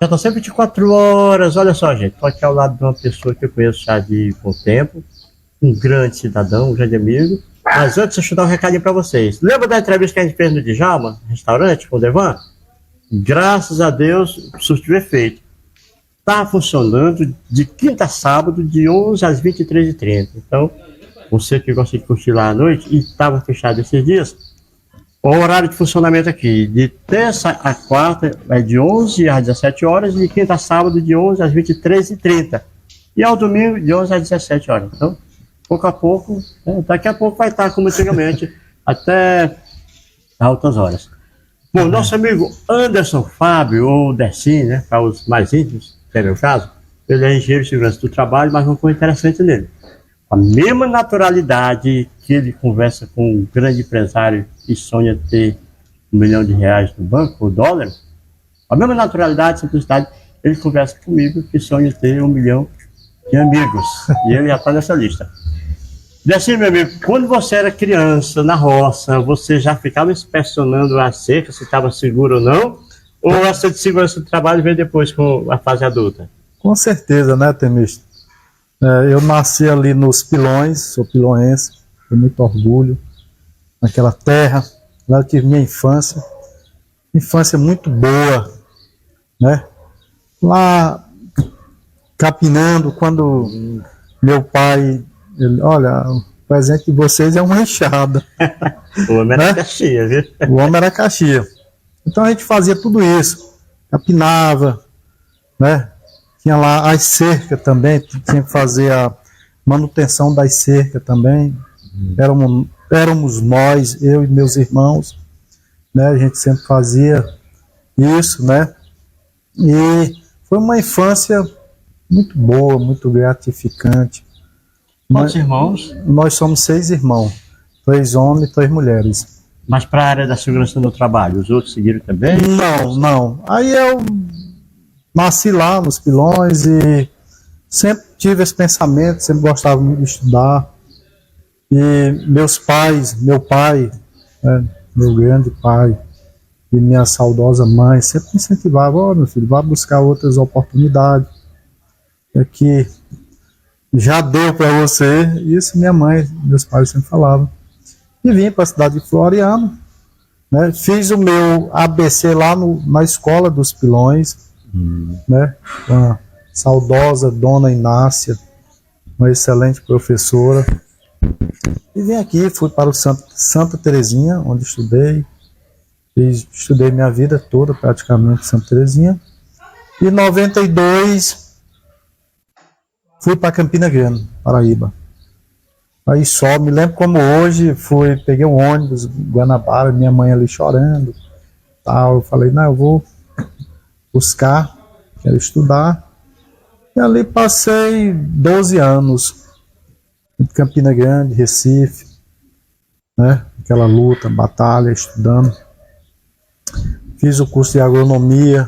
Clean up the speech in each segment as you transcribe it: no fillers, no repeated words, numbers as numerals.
Já estou sempre 24 horas. Olha só, gente. Estou aqui ao lado de uma pessoa que eu conheço já de bom tempo. Um grande cidadão, um grande amigo. Mas antes, deixa eu dar um recadinho para vocês. Lembra da entrevista que a gente fez no Djalma, restaurante, com o Devan? Graças a Deus, surtiu efeito. Está funcionando de quinta a sábado, de 11 às 23h30. Então, você que gosta de curtir lá à noite e estava fechado esses dias, o horário de funcionamento aqui, de terça a quarta, é de 11 às 17 horas, e de quinta a sábado, de 11 às 23h30. E ao domingo, de 11 às 17 horas. Então, pouco a pouco, daqui a pouco vai estar como antigamente, até altas horas. Bom, nosso amigo Anderson Fábio, ou Decim, né, para os mais íntimos, que é meu caso, ele é engenheiro de segurança do trabalho, mas uma coisa interessante nele. A mesma naturalidade que ele conversa com um grande empresário que sonha ter R$ 1 milhão no banco, ou dólar, a mesma naturalidade, simplicidade, ele conversa comigo que sonha ter 1 milhão de amigos. E ele já está nessa lista. E assim, meu amigo, quando você era criança, na roça, você já ficava inspecionando a cerca, se estava seguro ou não? Ou essa de segurança do trabalho veio depois com a fase adulta? Com certeza, né, Temista? Eu nasci ali nos Pilões, sou piloense, tenho muito orgulho naquela terra. Lá eu tive minha infância muito boa, né? Lá, capinando, quando meu pai, olha, o presente de vocês é uma enxada. O homem era Caxias, viu? O homem era Caxias. Então a gente fazia tudo isso, capinava, né? Tinha lá as cercas também, tinha que fazer a manutenção das cercas também. Éramos nós, eu e meus irmãos, né? A gente sempre fazia isso, né? E foi uma infância muito boa, muito gratificante. Quantos irmãos? Nós somos 6 irmãos, 3 homens e 3 mulheres. Mas para a área da segurança no trabalho, os outros seguiram também? Não. Aí eu nasci lá nos Pilões e sempre tive esse pensamento, sempre gostava muito de estudar. E meu pai, né, meu grande pai e minha saudosa mãe sempre me incentivavam: meu filho, vá buscar outras oportunidades. Aqui já deu para você. Isso minha mãe, meus pais sempre falavam. E vim para a cidade de Floriano, né? Fiz o meu ABC lá na escola dos Pilões, né? Com a saudosa dona Inácia, uma excelente professora. E vim aqui, fui para o Santa Terezinha, onde estudei. Estudei minha vida toda praticamente em Santa Terezinha. E em 92 fui para Campina Grande, Paraíba. Aí só, me lembro como hoje, peguei um ônibus, Guanabara, minha mãe ali chorando, tal. Eu falei, não, eu vou buscar, quero estudar. E ali passei 12 anos, em Campina Grande, Recife, né? Aquela luta, batalha, estudando. Fiz o curso de agronomia,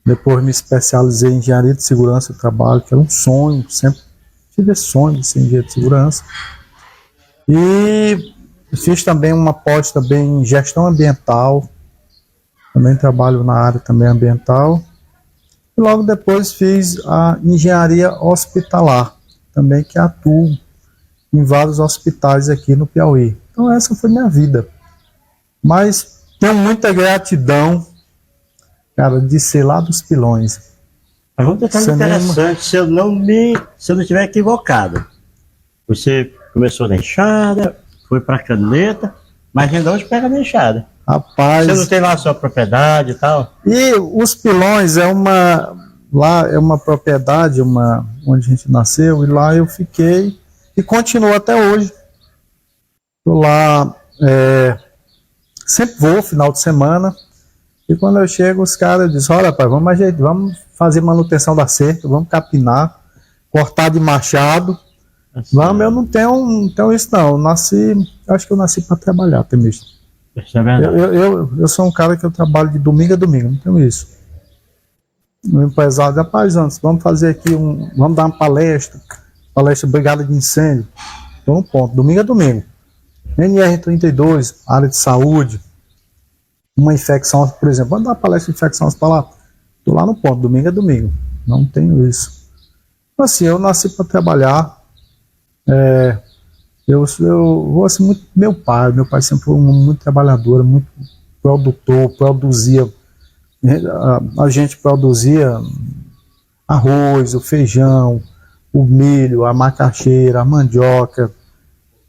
depois me especializei em engenharia de segurança do trabalho, que era um sonho, sempre tive esse sonho de ser engenheiro de segurança. E fiz também uma pós também em gestão ambiental, também trabalho na área também ambiental. E logo depois fiz a engenharia hospitalar, também que atuo em vários hospitais aqui no Piauí. Então essa foi minha vida. Mas tenho muita gratidão, cara, de ser lá dos Pilões. Pergunta tão interessante, se eu não estiver equivocado. Você começou na enxada, foi para a caneta, mas ainda hoje pega na enxada. Rapaz, você não tem lá a sua propriedade e tal? E os Pilões é uma propriedade, onde a gente nasceu, e lá eu fiquei e continuo até hoje. Estou lá, sempre vou final de semana. E quando eu chego, os caras dizem: olha, pai, vamos fazer manutenção da cerca, vamos capinar, cortar de machado. Assim. Vamos, eu não tenho isso não. Acho que eu nasci para trabalhar, Temista. Isso é verdade. Eu sou um cara que eu trabalho de domingo a domingo, não tenho isso. O empresário, rapaz, antes, vamos fazer aqui vamos dar uma palestra brigada de incêndio. Então, ponto, domingo a domingo. NR32, área de saúde. Uma infecção, por exemplo, vamos dar uma palestra de infecção hospitalar. Tô lá no ponto, domingo é domingo. Não tenho isso. Assim, eu nasci para trabalhar. Eu gosto muito do meu pai. Meu pai sempre foi muito trabalhador, muito produtor, produzia. A gente produzia arroz, o feijão, o milho, a macaxeira, a mandioca.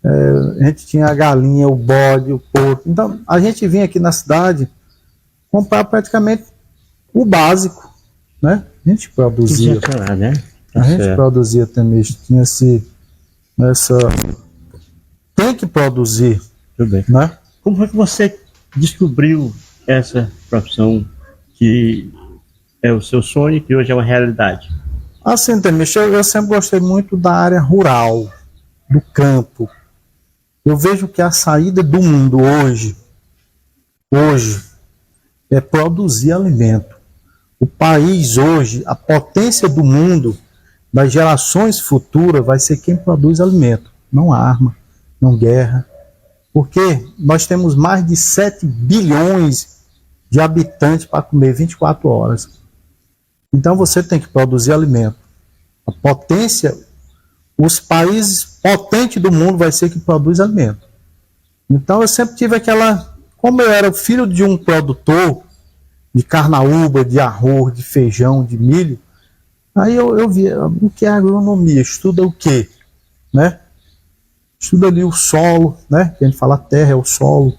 A gente tinha a galinha, o bode, o porco. Então, a gente vinha aqui na cidade comprar praticamente o básico, né? A gente produzia. Lá, né? A gente produzia também, tinha essa... Tem que produzir. Tudo bem. Né? Como foi que você descobriu essa profissão que é o seu sonho e que hoje é uma realidade? Assim, Temich, eu sempre gostei muito da área rural, do campo. Eu vejo que a saída do mundo hoje é produzir alimento. O país hoje, a potência do mundo, das gerações futuras, vai ser quem produz alimento. Não arma, não guerra. Porque nós temos mais de 7 bilhões de habitantes para comer 24 horas. Então você tem que produzir alimento. A potência, os países potentes do mundo vai ser que produz alimento. Então eu sempre tive aquela... Como eu era filho de um produtor de carnaúba, de arroz, de feijão, de milho, aí eu via o que é agronomia, estuda o quê? Né? Estuda ali o solo, né? Que a gente fala terra é o solo,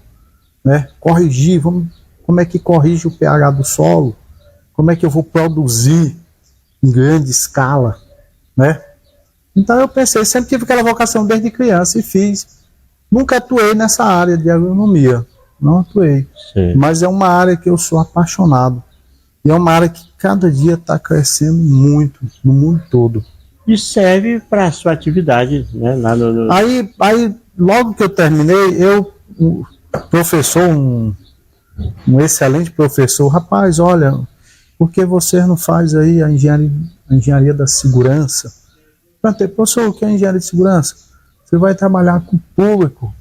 né? Corrigir, como é que corrige o pH do solo? Como é que eu vou produzir em grande escala, né? Então eu pensei, sempre tive aquela vocação desde criança e fiz. Nunca atuei nessa área de agronomia, não atuei. Sim. Mas é uma área que eu sou apaixonado. E é uma área que cada dia está crescendo muito no mundo todo. E serve para a sua atividade, né? Lá no... Aí, logo que eu terminei, um professor, um excelente professor, rapaz, olha, por que você não faz aí a engenharia da segurança? Perguntei, professor, o que é engenharia de segurança? Você vai trabalhar com o público,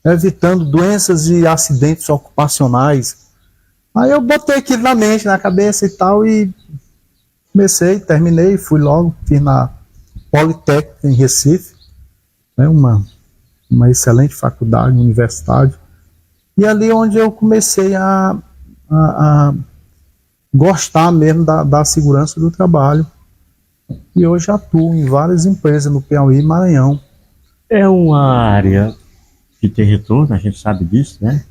evitando doenças e acidentes ocupacionais. Aí eu botei aquilo na mente, na cabeça e tal, e comecei, terminei, fui logo, fiz na Politécnica em Recife, né, uma excelente faculdade, universidade, e ali onde eu comecei a gostar mesmo da segurança do trabalho, e hoje atuo em várias empresas no Piauí e Maranhão. É uma área que tem retorno, a gente sabe disso, né?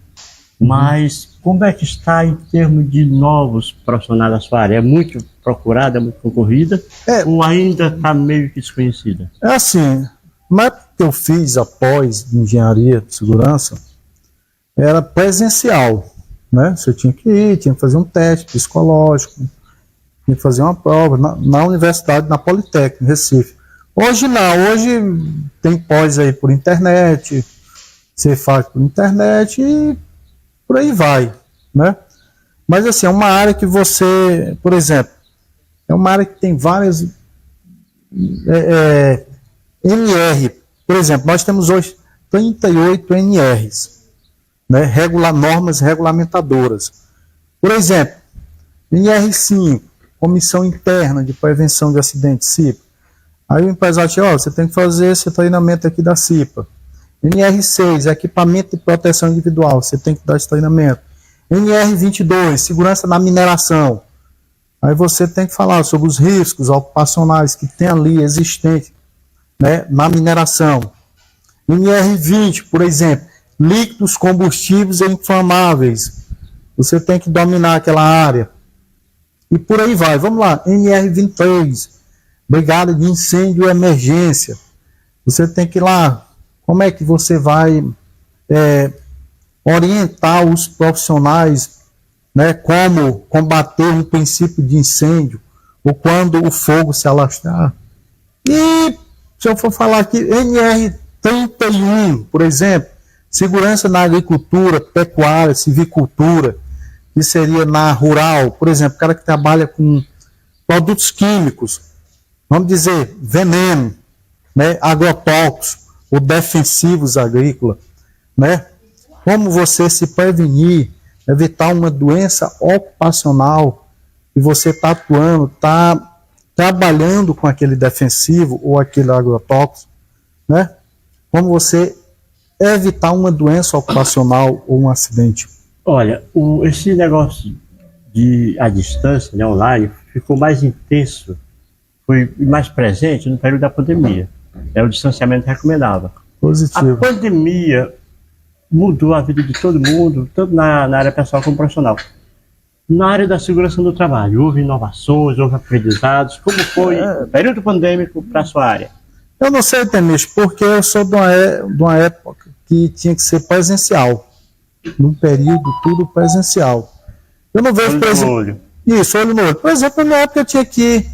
Mas como é que está em termos de novos profissionais da sua área? É muito procurada, é muito concorrida? Ou ainda está meio que desconhecida? É assim, na época que eu fiz após engenharia de segurança, era presencial, né? Você tinha que ir, tinha que fazer um teste psicológico, tinha que fazer uma prova na universidade, na Politécnica, em Recife. Hoje não, hoje tem pós aí por internet, você faz por internet e por aí vai, né? Mas assim, é uma área que você, por exemplo, é uma área que tem várias NR. Por exemplo, nós temos hoje 38 NRs, né? Normas regulamentadoras. Por exemplo, NR5, Comissão Interna de Prevenção de Acidentes, CIPA. Aí o empresário diz, você tem que fazer esse treinamento aqui da CIPA. NR6, Equipamento de Proteção Individual, você tem que dar esse treinamento. NR22, Segurança na Mineração. Aí você tem que falar sobre os riscos ocupacionais que tem ali existente, né, na mineração. NR20, por exemplo, líquidos, combustíveis e inflamáveis. Você tem que dominar aquela área. E por aí vai. Vamos lá. NR23, Brigada de Incêndio e Emergência. Você tem que ir lá. Como é que você vai orientar os profissionais, né, como combater um princípio de incêndio, ou quando o fogo se alastrar. E se eu for falar aqui, NR31, por exemplo, segurança na agricultura, pecuária, civicultura, que seria na rural, por exemplo, o cara que trabalha com produtos químicos, vamos dizer, veneno, né, agrotóxicos, ou defensivos agrícolas, né? Como você se prevenir, evitar uma doença ocupacional, e você está atuando, está trabalhando com aquele defensivo ou aquele agrotóxico, né? Como você evitar uma doença ocupacional ou um acidente? Olha, esse negócio de à distância, né, online, ficou mais intenso, foi mais presente no período da pandemia. O distanciamento recomendava. Positivo. A pandemia mudou a vida de todo mundo, tanto na área pessoal como profissional. Na área da segurança do trabalho, houve inovações, houve aprendizados. Como foi o período pandêmico para a sua área? Eu não sei, Temício, porque eu sou de uma época que tinha que ser presencial. Num período, tudo presencial. Eu não vejo, por exemplo... Olho. Isso, olho no olho. Por exemplo, na época eu tinha que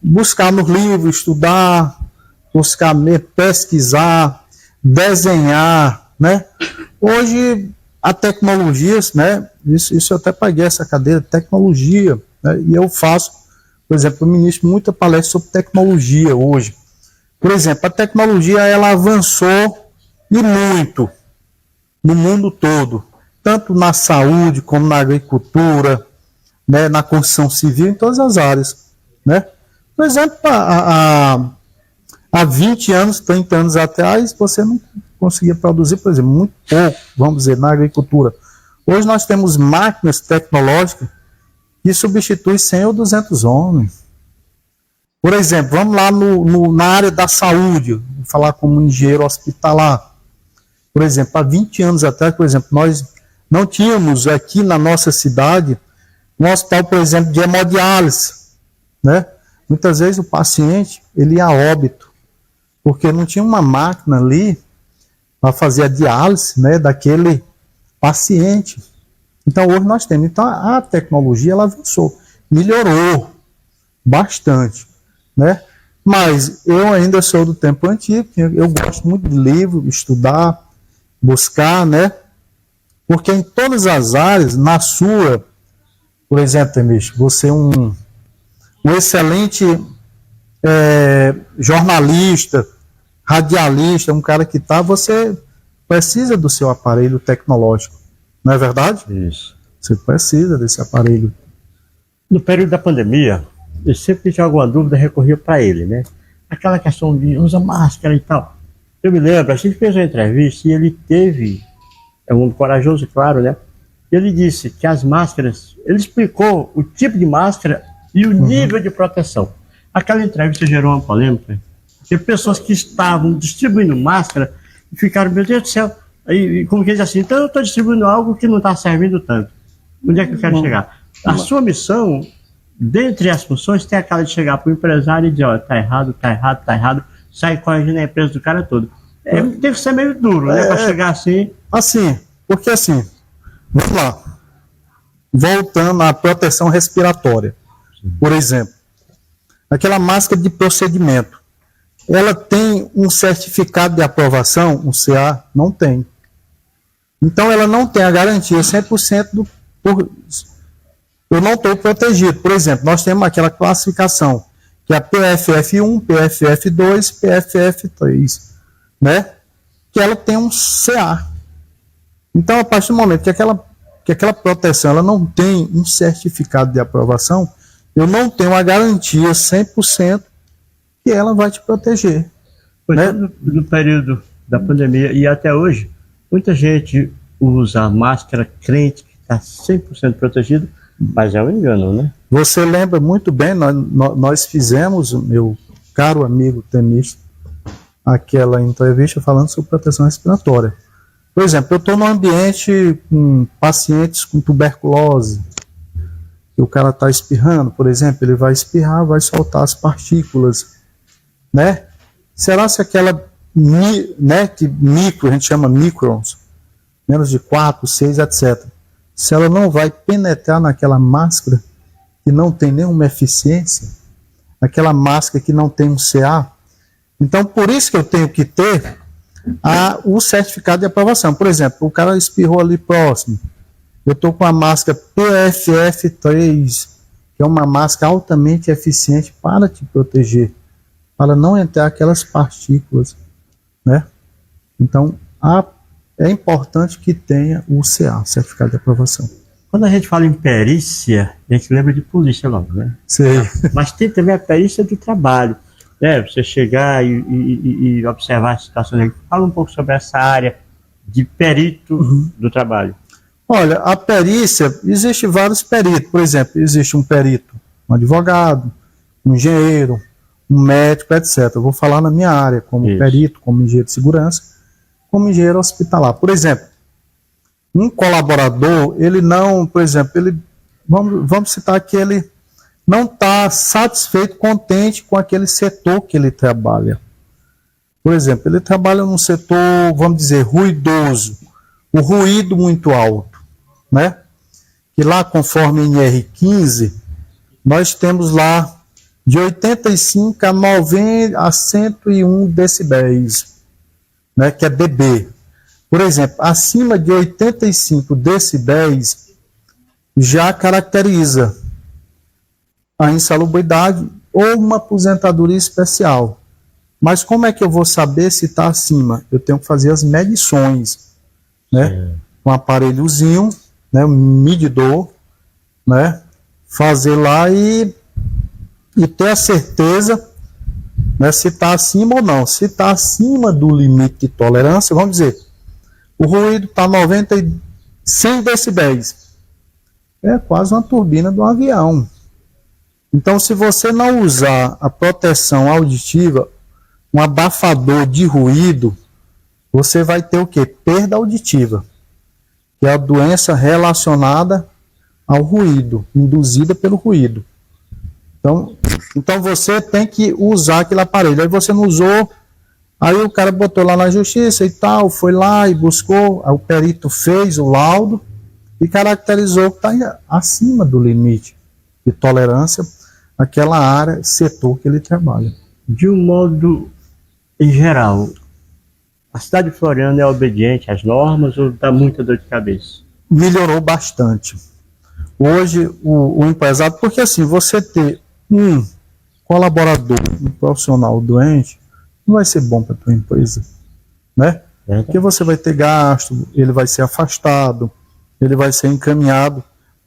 buscar nos livros, estudar, buscar pesquisar, desenhar, né? Hoje, a tecnologia, né? Isso eu até paguei essa cadeira, tecnologia, né? E eu faço, por exemplo, eu ministro muita palestra sobre tecnologia hoje. Por exemplo, a tecnologia, ela avançou e muito no mundo todo, tanto na saúde como na agricultura, né, na construção civil, em todas as áreas, né? Por exemplo, há 20 anos, 30 anos atrás, você não conseguia produzir, por exemplo, muito pouco, vamos dizer, na agricultura. Hoje nós temos máquinas tecnológicas que substituem 100 ou 200 homens. Por exemplo, vamos lá na área da saúde, vou falar como engenheiro hospitalar. Por exemplo, há 20 anos atrás, por exemplo, nós não tínhamos aqui na nossa cidade um hospital, por exemplo, de hemodiálise, né? Muitas vezes o paciente, ele ia a óbito, porque não tinha uma máquina ali para fazer a diálise, né, daquele paciente. Então, hoje nós temos. Então, a tecnologia, ela avançou, melhorou bastante, né? Mas eu ainda sou do tempo antigo, eu gosto muito de livro, estudar, buscar, né? Porque em todas as áreas, na sua, por exemplo, Temício, você é um excelente jornalista, radialista, um cara que você precisa do seu aparelho tecnológico, não é verdade? Isso. Você precisa desse aparelho. No período da pandemia, eu sempre tinha alguma dúvida, recorria para ele, né? Aquela questão de usa máscara e tal. Eu me lembro, a gente fez uma entrevista e ele teve, é um homem corajoso, claro, né? Ele disse que as máscaras, ele explicou o tipo de máscara e o nível de proteção. Aquela entrevista gerou uma polêmica, porque pessoas que estavam distribuindo máscara ficaram, meu Deus do céu, aí, como que diz assim, então eu estou distribuindo algo que não está servindo tanto. Onde é que eu quero chegar? A sua missão, dentre as funções, tem aquela de chegar para o empresário e dizer, ó, tá errado, sai corrigindo a empresa do cara todo. Tem que ser meio duro, né, para chegar assim. Assim, porque assim, vamos lá, voltando à proteção respiratória, por exemplo, aquela máscara de procedimento, ela tem um certificado de aprovação, um CA? Não tem. Então ela não tem a garantia 100% eu não estou protegido. Por exemplo, nós temos aquela classificação, que é a PFF1, PFF2, PFF3, né? Que ela tem um CA. Então, a partir do momento que aquela proteção ela não tem um certificado de aprovação, eu não tenho a garantia 100% que ela vai te proteger. Né? No período da pandemia e até hoje, muita gente usa máscara crente que está 100% protegido, mas é um engano, né? Você lembra muito bem, nós fizemos, meu caro amigo tenista, aquela entrevista falando sobre proteção respiratória. Por exemplo, eu estou num ambiente com pacientes com tuberculose, e o cara está espirrando, por exemplo, ele vai espirrar, vai soltar as partículas, né? Será se aquela, né, que micro, a gente chama microns, menos de 4, 6, etc., se ela não vai penetrar naquela máscara que não tem nenhuma eficiência, aquela máscara que não tem um CA, então por isso que eu tenho que ter o certificado de aprovação. Por exemplo, o cara espirrou ali próximo, eu estou com a máscara PFF3, que é uma máscara altamente eficiente para te proteger, para não entrar aquelas partículas, né? Então, é importante que tenha o CA, certificado de aprovação. Quando a gente fala em perícia, a gente lembra de polícia logo, né? Sei. Mas tem também a perícia do trabalho, né? Você chegar e observar a situação dele. Fala um pouco sobre essa área de perito do trabalho. Olha, a perícia, existe vários peritos. Por exemplo, existe um perito, um advogado, um engenheiro, um médico, etc. Eu vou falar na minha área, como Isso. perito, como engenheiro de segurança, como engenheiro hospitalar. Por exemplo, um colaborador, ele não, por exemplo, vamos citar que ele não está satisfeito, contente com aquele setor que ele trabalha. Por exemplo, ele trabalha num setor, vamos dizer, ruidoso, o ruído muito alto, né? Que lá, conforme NR15, nós temos lá de 85 a 90 a 101 decibéis, né? Que é dB. Por exemplo, acima de 85 decibéis já caracteriza a insalubridade ou uma aposentadoria especial. Mas como é que eu vou saber se está acima? Eu tenho que fazer as medições, né? Um aparelhozinho, né? Um medidor, né? Fazer lá e ter a certeza, né? Se está acima ou não. Se está acima do limite de tolerância, vamos dizer, o ruído está 100 decibéis. É quase uma turbina de um avião. Então, se você não usar a proteção auditiva, um abafador de ruído, você vai ter o quê? Perda auditiva, que é a doença relacionada ao ruído, induzida pelo ruído. Então você tem que usar aquele aparelho. Aí você não usou, aí o cara botou lá na justiça e tal, foi lá e buscou, aí o perito fez o laudo e caracterizou que está acima do limite de tolerância aquela área, setor que ele trabalha. De um modo em geral, a cidade de Floriano é obediente às normas ou dá muita dor de cabeça? Melhorou bastante. Hoje, o empresário, porque assim, você ter um colaborador, um profissional doente, não vai ser bom para a tua empresa, né? Porque você vai ter gasto, ele vai ser afastado, ele vai ser encaminhado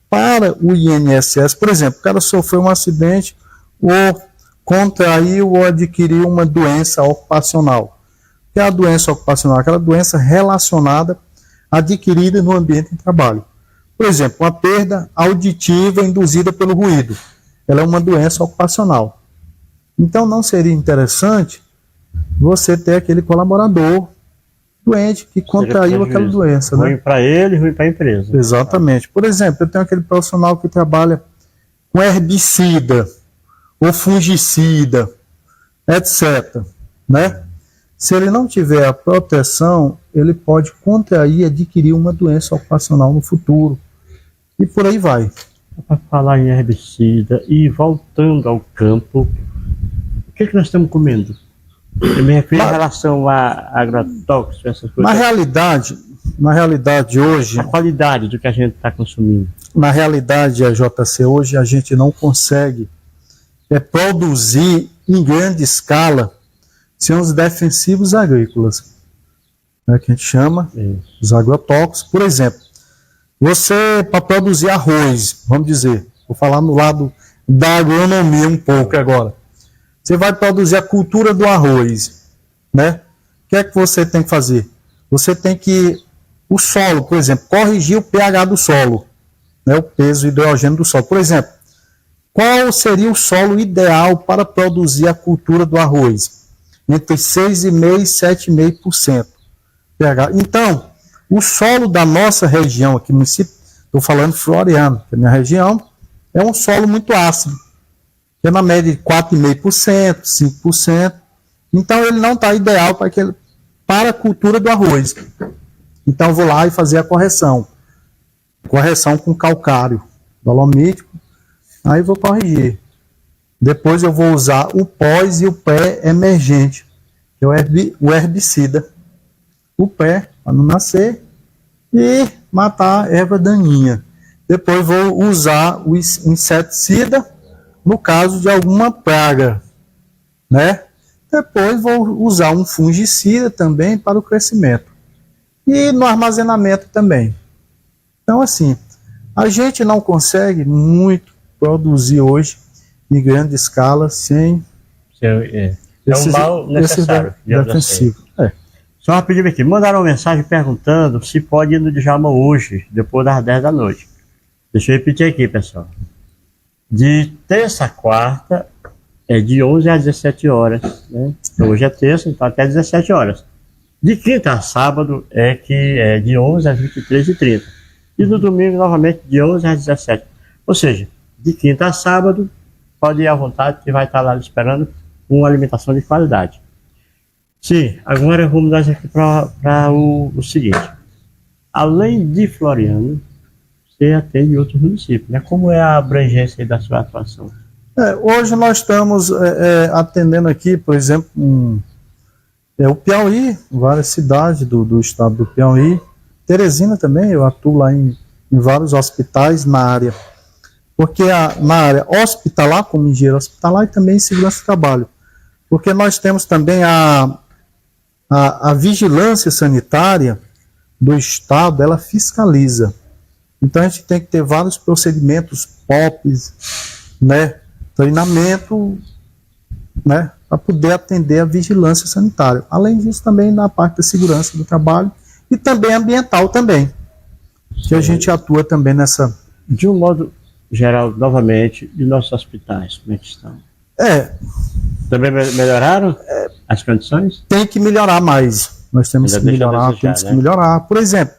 para o INSS. Por exemplo, o cara sofreu um acidente ou contraiu ou adquiriu uma doença ocupacional. O que é a doença ocupacional? Aquela doença relacionada, adquirida no ambiente de trabalho. Por exemplo, uma perda auditiva induzida pelo ruído. Ela é uma doença ocupacional. Então, não seria interessante você ter aquele colaborador doente que contraiu aquela doença. Ruim, né? Para ele, ruim para a empresa. Exatamente. Por exemplo, eu tenho aquele profissional que trabalha com herbicida ou fungicida, etc. Né? Se ele não tiver a proteção, ele pode contrair e adquirir uma doença ocupacional no futuro. E por aí vai. Para falar em herbicida e voltando ao campo, o que nós estamos comendo? Eu me refiro em relação a agrotóxicos, essas coisas. Na realidade hoje... A qualidade do que a gente está consumindo. Na realidade, a JC, hoje a gente não consegue produzir em grande escala sem os defensivos agrícolas, né, que a gente chama os agrotóxicos. Por exemplo, você, para produzir arroz, vamos dizer, vou falar no lado da agronomia um pouco agora. Você vai produzir a cultura do arroz, né? O que é que você tem que fazer? Você tem que, o solo, por exemplo, corrigir o pH do solo, né, o peso hidrogênio do solo. Por exemplo, qual seria o solo ideal para produzir a cultura do arroz? Entre 6,5% e 7,5% pH. Então, o solo da nossa região, aqui no município, estou falando Floriano, que é a minha região, é um solo muito ácido, que é na média de 4,5%, 5%. Então, ele não está ideal para a cultura do arroz. Então, eu vou lá e fazer a correção. Correção com calcário dolomítico. Aí vou corrigir. Depois eu vou usar o pós e o pré-emergente, que é o herbicida. O pré, para não nascer, e matar a erva daninha. Depois vou usar o inseticida, no caso de alguma praga, né? Depois vou usar um fungicida também para o crescimento. E no armazenamento também. Então, assim, A gente não consegue muito produzir hoje em grande escala sem É um mal esses necessário. defensivos. Só rapidinho aqui, mandaram uma mensagem perguntando se pode ir no Djalma hoje, depois das 10 da noite. Deixa eu repetir aqui, pessoal. De terça a quarta é de 11 às 17 horas. Né? Hoje é terça, então até 17 horas. De quinta a sábado é de 11 às 23h30. E no domingo, novamente, de 11 às 17. Ou seja, de quinta a sábado, pode ir à vontade, que vai estar lá esperando uma alimentação de qualidade. Sim, agora vamos dar aqui para o seguinte. Além de Floriano, você atende outros municípios, né? Como é a abrangência da sua atuação? Hoje nós estamos atendendo aqui, por exemplo, o Piauí, várias cidades do estado do Piauí. Teresina também, eu atuo lá em vários hospitais na área. Porque na área hospitalar, como engenheiro hospitalar, e também em segurança do trabalho. Porque nós temos também a vigilância sanitária do estado, ela fiscaliza. Então a gente tem que ter vários procedimentos POPs, né, treinamento, né, para poder atender a vigilância sanitária. Além disso, também na parte da segurança do trabalho e também ambiental também, que a gente atua também nessa. De um modo geral, novamente, e nossos hospitais, como é que estão? Também melhoraram as condições? Tem que melhorar mais. Nós temos que melhorar, temos que melhorar. Por exemplo,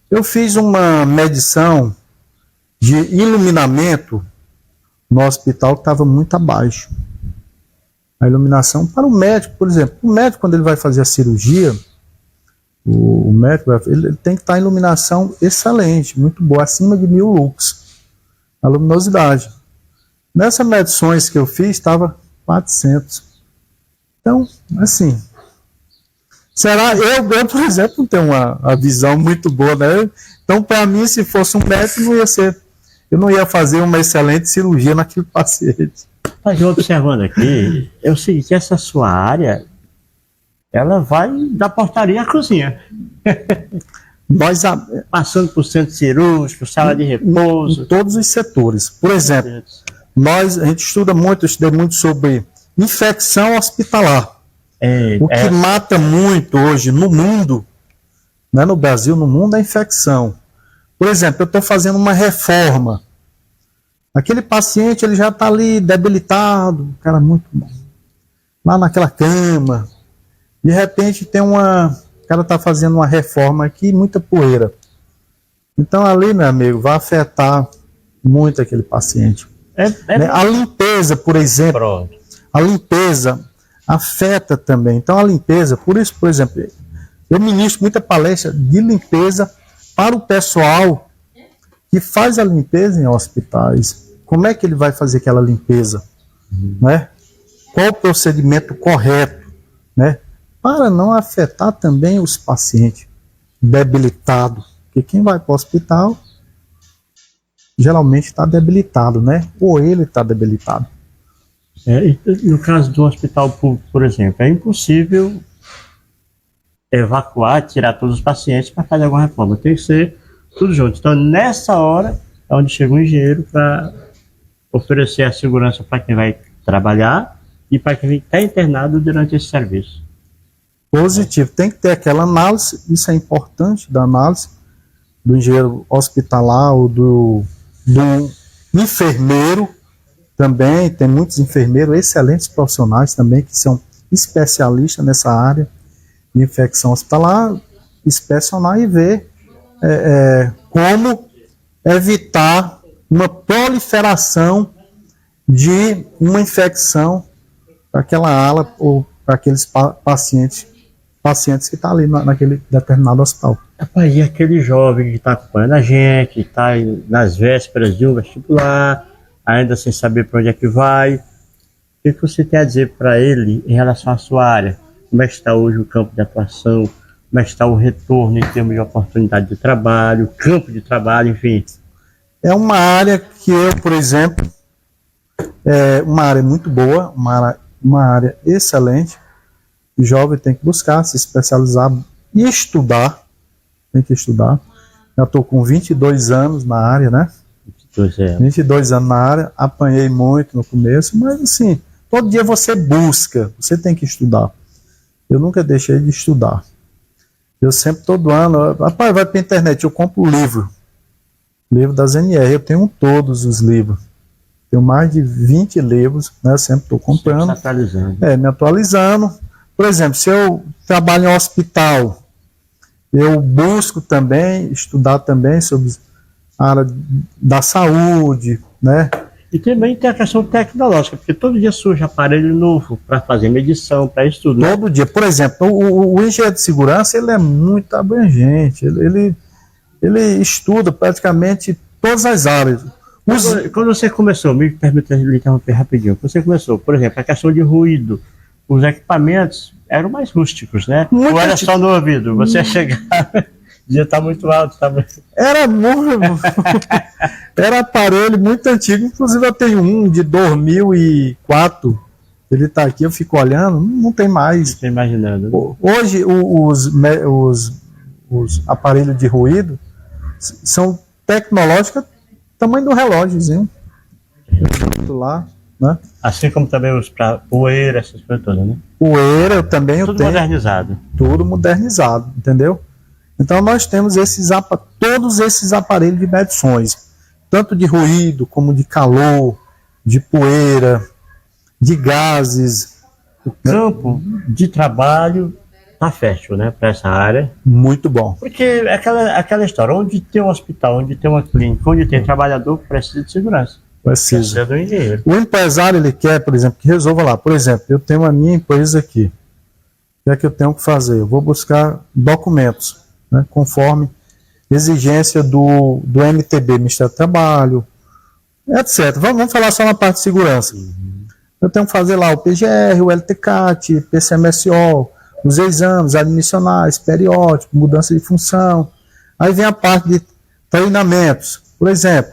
eu fiz uma medição de iluminamento no hospital que estava muito abaixo. A iluminação para o médico, por exemplo, o médico quando ele vai fazer a cirurgia, o médico ele tem que estar em iluminação excelente, muito boa, acima de 1000 lux, a luminosidade. Nessas medições que eu fiz, estava 400. Então, assim, eu, por exemplo, não tenho uma visão muito boa, né? Então, para mim, se fosse um médico, eu não ia fazer uma excelente cirurgia naquele paciente. Mas eu observando aqui, é o seguinte, essa sua área, ela vai da portaria à cozinha. Passando por centro cirúrgico, sala de repouso. Em todos os setores. Por exemplo, a gente estudei muito sobre infecção hospitalar. O que mata muito hoje no mundo, não é no Brasil, no mundo, é a infecção. Por exemplo, eu estou fazendo uma reforma. Aquele paciente ele já está ali debilitado, cara muito lá naquela cama. De repente o cara está fazendo uma reforma aqui, muita poeira. Então ali, meu amigo, vai afetar muito aquele paciente. Né? A limpeza, por exemplo, Pronto. A limpeza afeta também. Então a limpeza, por isso, por exemplo, eu ministro muita palestra de limpeza para o pessoal que faz a limpeza em hospitais. Como é que ele vai fazer aquela limpeza? Né? Qual o procedimento correto? Né? Para não afetar também os pacientes debilitados. Porque quem vai para o hospital geralmente está debilitado, né? Ou ele está debilitado. No caso do hospital público, por exemplo, é impossível evacuar, tirar todos os pacientes para fazer alguma reforma. Tem que ser tudo junto. Então, nessa hora, é onde chega o engenheiro para oferecer a segurança para quem vai trabalhar e para quem está internado durante esse serviço. Positivo. Tem que ter aquela análise, isso é importante, da análise do engenheiro hospitalar ou do enfermeiro também. Tem muitos enfermeiros, excelentes profissionais também, que são especialistas nessa área de infecção hospitalar, inspecionar e ver como evitar uma proliferação de uma infecção para aquela ala ou para aqueles pacientes que estão ali naquele determinado hospital. E aquele jovem que está acompanhando a gente, que está nas vésperas de um vestibular, ainda sem saber para onde é que vai, o que você tem a dizer para ele em relação à sua área? Como é que está hoje o campo de atuação? Como é que está o retorno em termos de oportunidade de trabalho, campo de trabalho, enfim? É uma área que eu, por exemplo, uma área muito boa, uma área excelente. O jovem tem que buscar se especializar e estudar, tem que estudar. Já estou com 22 anos na área, né? 22 anos na área, apanhei muito no começo, mas assim, todo dia você busca, você tem que estudar. Eu nunca deixei de estudar. Eu sempre, todo ano, rapaz, vai para a internet, eu compro livro das NR, eu tenho todos os livros. Tenho mais de 20 livros, né? Eu sempre estou comprando. Sempre atualizando. Me atualizando. Por exemplo, se eu trabalho em um hospital, eu busco também, estudar também sobre a área da saúde, né? E também tem a questão tecnológica, porque todo dia surge aparelho novo para fazer medição, para estudo. Né? Todo dia. Por exemplo, o engenheiro de segurança, ele é muito abrangente. Ele estuda praticamente todas as áreas. Quando você começou, me permita lhe interromper rapidinho, quando você começou, por exemplo, a questão de ruído, os equipamentos eram mais rústicos, né? Muito ou era só no ouvido, você chegava, dizia tá muito alto, tá muito... Era muito... Era aparelho muito antigo, inclusive eu tenho um de 2004, ele está aqui, eu fico olhando, não tem mais. Estou imaginando. Né? Hoje os aparelhos de ruído são tecnológicos, tamanho do relógiozinho. Lá, né? Assim como também os para poeira, essas coisas todas, né? Poeira eu também tudo tenho. Modernizado. Tudo modernizado, entendeu? Então nós temos todos esses aparelhos de medições, tanto de ruído, como de calor, de poeira, de gases. O campo de trabalho está fértil, né, para essa área. Muito bom. Porque é aquela história, onde tem um hospital, onde tem uma clínica, onde tem trabalhador, precisa de segurança. Precisa do engenheiro. O empresário, ele quer, por exemplo, que resolva lá. Por exemplo, eu tenho a minha empresa aqui. O que é que eu tenho que fazer? Eu vou buscar documentos, né, conforme exigência do MTB, Ministério do Trabalho, etc. Vamos falar só na parte de segurança. Eu tenho que fazer lá o PGR, o LTCAT, PCMSO, os exames admissionais, periódicos, mudança de função. Aí vem a parte de treinamentos. Por exemplo,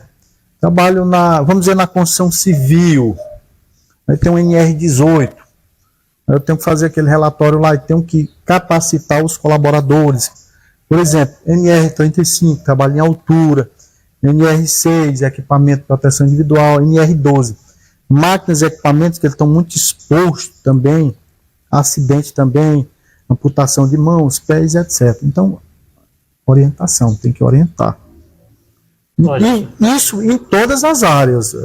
trabalho vamos dizer, na construção civil. Aí tem um NR18. Aí eu tenho que fazer aquele relatório lá e tenho que capacitar os colaboradores. Por exemplo, NR35, trabalho em altura. NR6, equipamento de proteção individual. NR12, máquinas e equipamentos que estão muito expostos também, acidente também, amputação de mãos, pés, etc. Então, orientação, tem que orientar. E isso em todas as áreas.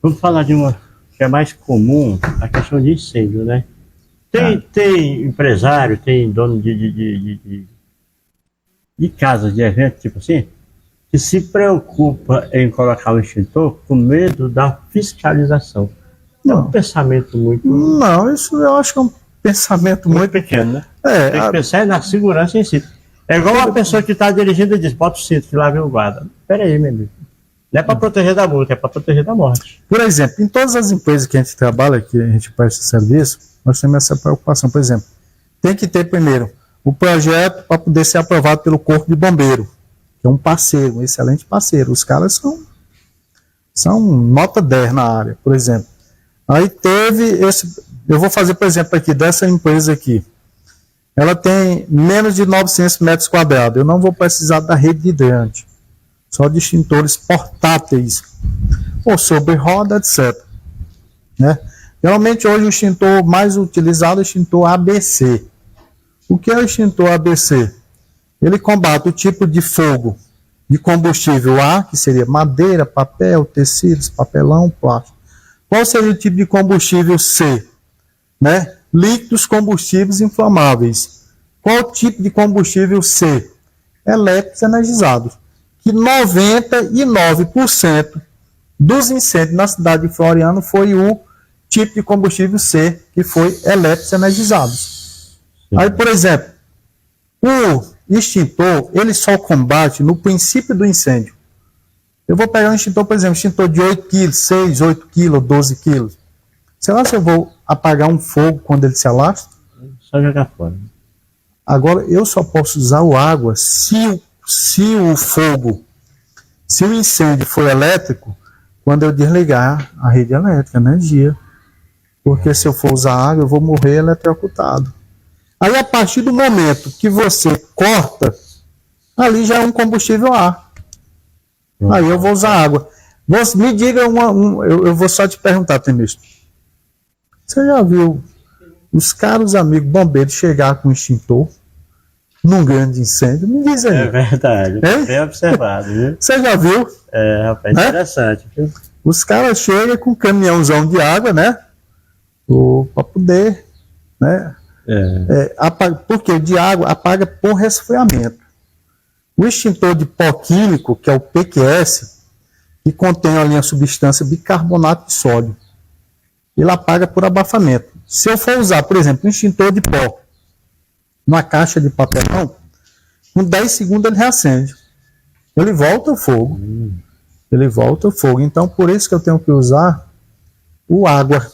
Vamos falar de uma que é mais comum, a questão de incêndio, né? Tem empresário, tem dono de casas de evento, tipo assim, que se preocupa em colocar o extintor com medo da fiscalização. Não é um pensamento muito... Não, isso eu acho que é um pensamento muito pequeno, né? Tem que pensar na segurança em si. É igual uma pessoa que está dirigindo e diz, bota o cinto, que lá vem o guarda. Peraí, meu amigo. Não é para proteger da multa, é para proteger da morte. Por exemplo, em todas as empresas que a gente trabalha, que a gente presta serviço, nós temos essa preocupação. Por exemplo, tem que ter primeiro o projeto para poder ser aprovado pelo Corpo de Bombeiro, que é um parceiro, um excelente parceiro. Os caras são nota 10 na área, por exemplo. Aí teve eu vou fazer, por exemplo, aqui, dessa empresa aqui. Ela tem menos de 900 metros quadrados. Eu não vou precisar da rede de hidrante. Só de extintores portáteis. Ou sobre roda, etc. Né? Geralmente hoje o extintor mais utilizado é o extintor ABC. O que é o extintor ABC? Ele combate o tipo de fogo de combustível A, que seria madeira, papel, tecidos, papelão, plástico. Qual seria o tipo de combustível C? Né? Líquidos combustíveis inflamáveis. Qual tipo de combustível C? Elétricos energizados. Que 99% dos incêndios na cidade de Floriano foi o tipo de combustível C, que foi elétricos energizados. Aí, por exemplo, o extintor, ele só combate no princípio do incêndio. Eu vou pegar um extintor, por exemplo, extintor de 8 kg, 6, 8 kg, 12 kg. Será que eu vou apagar um fogo quando ele se alastra? Só jogar fora. Agora, eu só posso usar o água se o incêndio for elétrico, quando eu desligar a rede elétrica, a energia. Porque se eu for usar água, eu vou morrer eletrocutado. Aí, a partir do momento que você corta ali já é um combustível A. Aí eu vou usar água. Me diga eu vou só te perguntar, Temístio. Você já viu os caros amigos bombeiros chegar com extintor num grande incêndio? Me diz aí. É verdade, bem observado, viu? Você já viu? É, rapaz, interessante. Viu? Os caras chegam com um caminhãozão de água, né? Para poder, né? Porque o de água apaga por resfriamento. O extintor de pó químico, que é o PQS, que contém ali a substância bicarbonato de sódio, ele apaga por abafamento. Se eu for usar, por exemplo, um extintor de pó numa caixa de papelão, com 10 segundos ele reacende. Ele volta ao fogo. Ele volta ao fogo. Então, por isso que eu tenho que usar o água.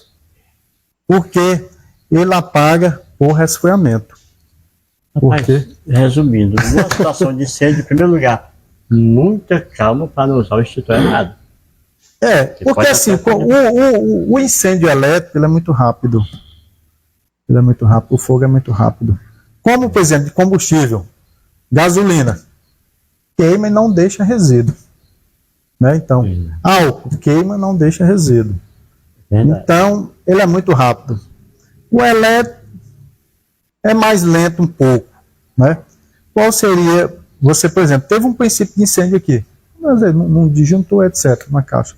Porque ele apaga por resfriamento. Rapaz, resumindo, numa situação de incêndio, em primeiro lugar, muita calma para não usar o extintor errado. Porque assim, o incêndio elétrico ele é muito rápido. Ele é muito rápido, o fogo é muito rápido. Como, por exemplo, de combustível, gasolina, queima e não deixa resíduo. Né? Então, álcool, queima e não deixa resíduo. Verdade. Então, ele é muito rápido. O elétrico é mais lento um pouco. Né? Qual seria, você, por exemplo, teve um princípio de incêndio aqui, num disjuntor, etc., na caixa.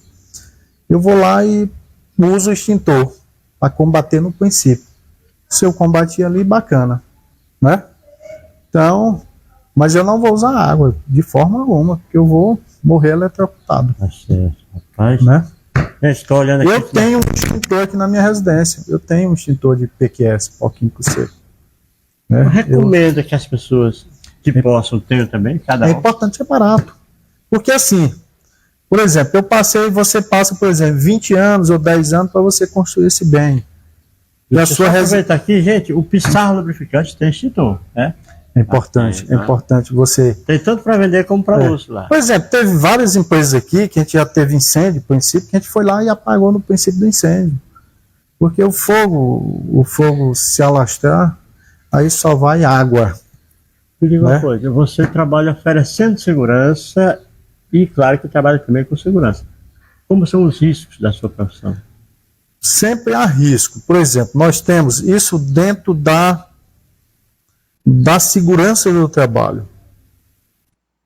Eu vou lá e uso o extintor para combater no princípio. Se eu combater ali, bacana. Né? Então, mas eu não vou usar água de forma alguma, porque eu vou morrer eletrocutado. Tá certo, rapaz. Né? Estou olhando aqui. Eu tenho um extintor aqui na minha residência. Eu tenho um extintor de PQS, pó químico seco. Né? Eu recomendo que as pessoas que possam ter também, cada um. É importante ser barato. Porque assim, por exemplo, você passa, por exemplo, 20 anos ou 10 anos para você construir esse bem. E a sua aproveitar aqui, gente, o Pissarro Lubrificante tem extintor, né? É importante, é importante você... Tem tanto para vender como para uso lá. Por exemplo, teve várias empresas aqui que a gente já teve incêndio, princípio, que a gente foi lá e apagou no princípio do incêndio. Porque o fogo se alastrar, aí só vai água. Eu digo uma coisa, você trabalha oferecendo segurança e claro que trabalha também com segurança. Como são os riscos da sua profissão? Sempre há risco. Por exemplo, nós temos isso dentro da segurança do trabalho.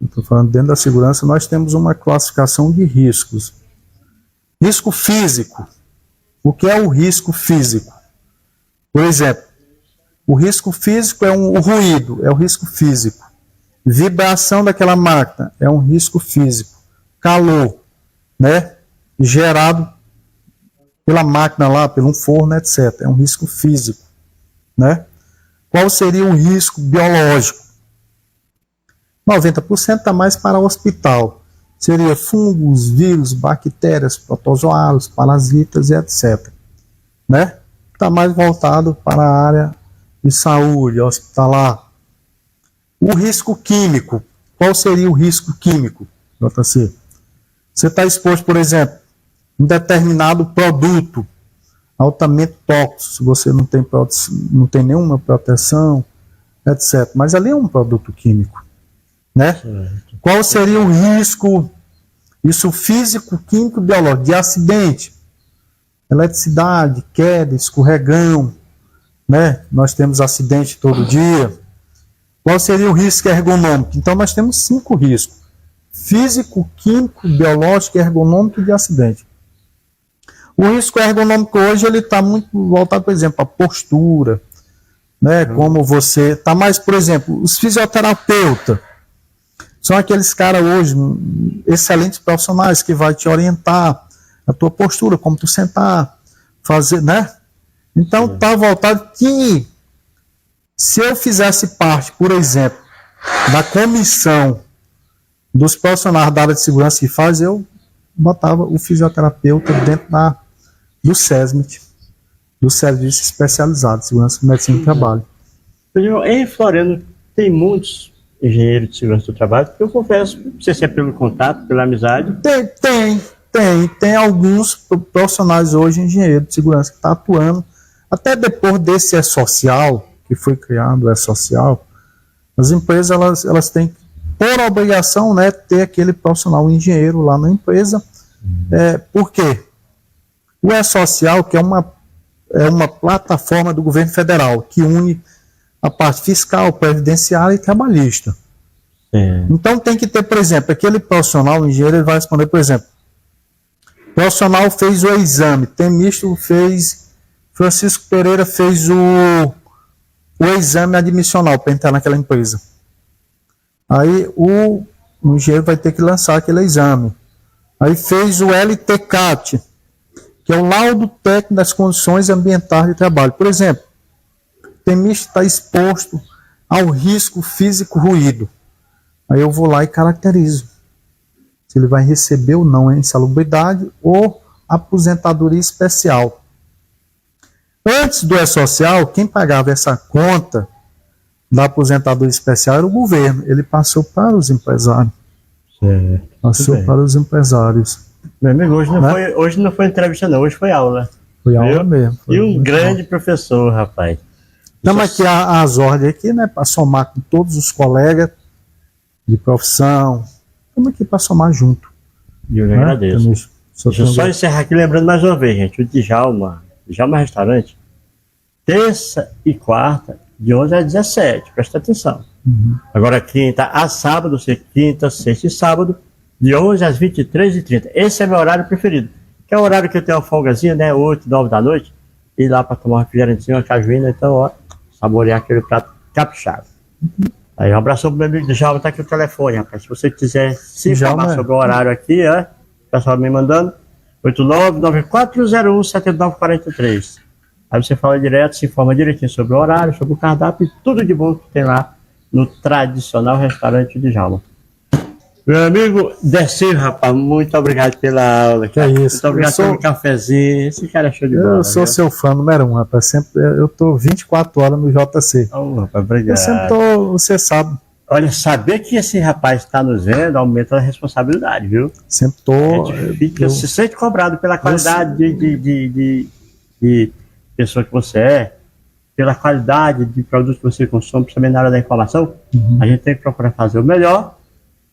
Estou falando dentro da segurança, nós temos uma classificação de riscos. Risco físico. O que é o risco físico? Por exemplo, o risco físico é o ruído, é o risco físico. Vibração daquela máquina é um risco físico. Calor, né? Gerado pela máquina lá, pelo forno, etc. É um risco físico, né? Qual seria o risco biológico? 90% está mais para o hospital. Seria fungos, vírus, bactérias, protozoários, parasitas e etc. Né? Está mais voltado para a área de saúde, hospitalar. O risco químico. Qual seria o risco químico, JC? Você está exposto, por exemplo, a um determinado produto altamente tóxico, se você não tem nenhuma proteção, etc. Mas ali é um produto químico. Né? Qual seria o risco, isso físico, químico, biológico, de acidente? Eletricidade, queda, escorregão, né? Nós temos acidente todo dia. Qual seria o risco ergonômico? Então nós temos 5 riscos: físico, químico, biológico, ergonômico e de acidente. O risco ergonômico hoje ele está muito voltado, por exemplo, à postura, né? Como você está mais, por exemplo, os fisioterapeutas são aqueles caras hoje excelentes profissionais que vai te orientar a tua postura, como tu sentar, fazer, né? Então está voltado que se eu fizesse parte, por exemplo, da comissão dos profissionais da área de segurança que faz, eu botava o fisioterapeuta dentro do SESMIT, do Serviço Especializado de Segurança e Medicina do Trabalho. Em Floriano tem muitos engenheiros de segurança do trabalho, porque eu confesso, não sei se é pelo contato, pela amizade. Tem alguns profissionais hoje, engenheiros de segurança, que estão atuando, até depois desse E-Social, que foi criado o E-Social, as empresas elas têm que por obrigação, né, ter aquele profissional engenheiro lá na empresa. Por quê? O E-Social, que é uma plataforma do governo federal que une a parte fiscal, previdenciária e trabalhista. Então tem que ter, por exemplo, aquele profissional, o engenheiro, ele vai responder, por exemplo, o profissional fez o exame, Temístolo fez, Francisco Pereira fez o exame admissional para entrar naquela empresa. Aí o engenheiro vai ter que lançar aquele exame. Aí fez o LTCAT, que é o laudo técnico das condições ambientais de trabalho. Por exemplo, o temista está exposto ao risco físico ruído. Aí eu vou lá e caracterizo se ele vai receber ou não a insalubridade ou aposentadoria especial. Antes do E-Social, quem pagava essa conta da aposentadoria especial era o governo. Ele passou para os empresários. Passou para os empresários. Meu amigo, hoje não foi entrevista não, hoje foi aula. Foi aula mesmo. E um grande professor, rapaz. Estamos aqui as ordens aqui, né, para somar com todos os colegas de profissão. Estamos aqui para somar junto. E eu agradeço. Deixa eu só encerrar aqui lembrando mais uma vez, gente, o Djalma Restaurante, terça e quarta, de 11 a 17, presta atenção. Agora quinta a sábado, quinta, sexta e sábado, de 11 às 23h30. Esse é meu horário preferido, que é o horário que eu tenho uma folgazinha, né, 8, 9 da noite, ir lá para tomar um refrigerantezinho, uma cajuína, então, ó, saborear aquele prato caprichado. Aí, um abraço pro meu amigo Djalma, tá aqui o telefone, rapaz. Se você quiser se informar sobre o horário aqui, ó, o pessoal me mandando, 8994017943. Aí você fala direto, se informa direitinho sobre o horário, sobre o cardápio e tudo de bom que tem lá no tradicional restaurante Djalma. Meu amigo Décio, rapaz, muito obrigado pela aula. Que é isso. Muito obrigado pelo cafezinho. Esse cara é show de bola. Eu sou seu fã número 1, rapaz. Sempre, eu tô 24 horas no JC. Oh, rapaz, obrigado. Eu sempre tô, você sabe. Olha, saber que esse rapaz está nos vendo aumenta a responsabilidade, viu? Sempre tô. Se sente cobrado pela qualidade de pessoa que você é, pela qualidade de produto que você consome, principalmente na área da informação. A gente tem que procurar fazer o melhor,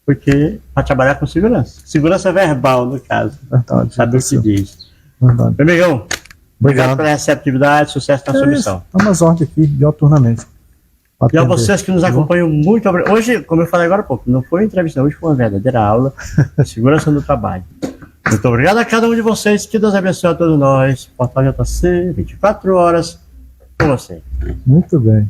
porque para trabalhar com segurança. Segurança verbal, no caso. Verdade. Saber o que diz. Verdade. Meu amigão, obrigado pela receptividade, sucesso na sua missão. Estamos às ordens aqui, dioturnamente. E a vocês que nos acompanham, muito obrigado. Hoje, como eu falei agora há pouco, não foi uma entrevista, hoje foi uma verdadeira aula de segurança no trabalho. Muito obrigado a cada um de vocês, que Deus abençoe a todos nós. Portal JC, 24 horas com você. Muito bem.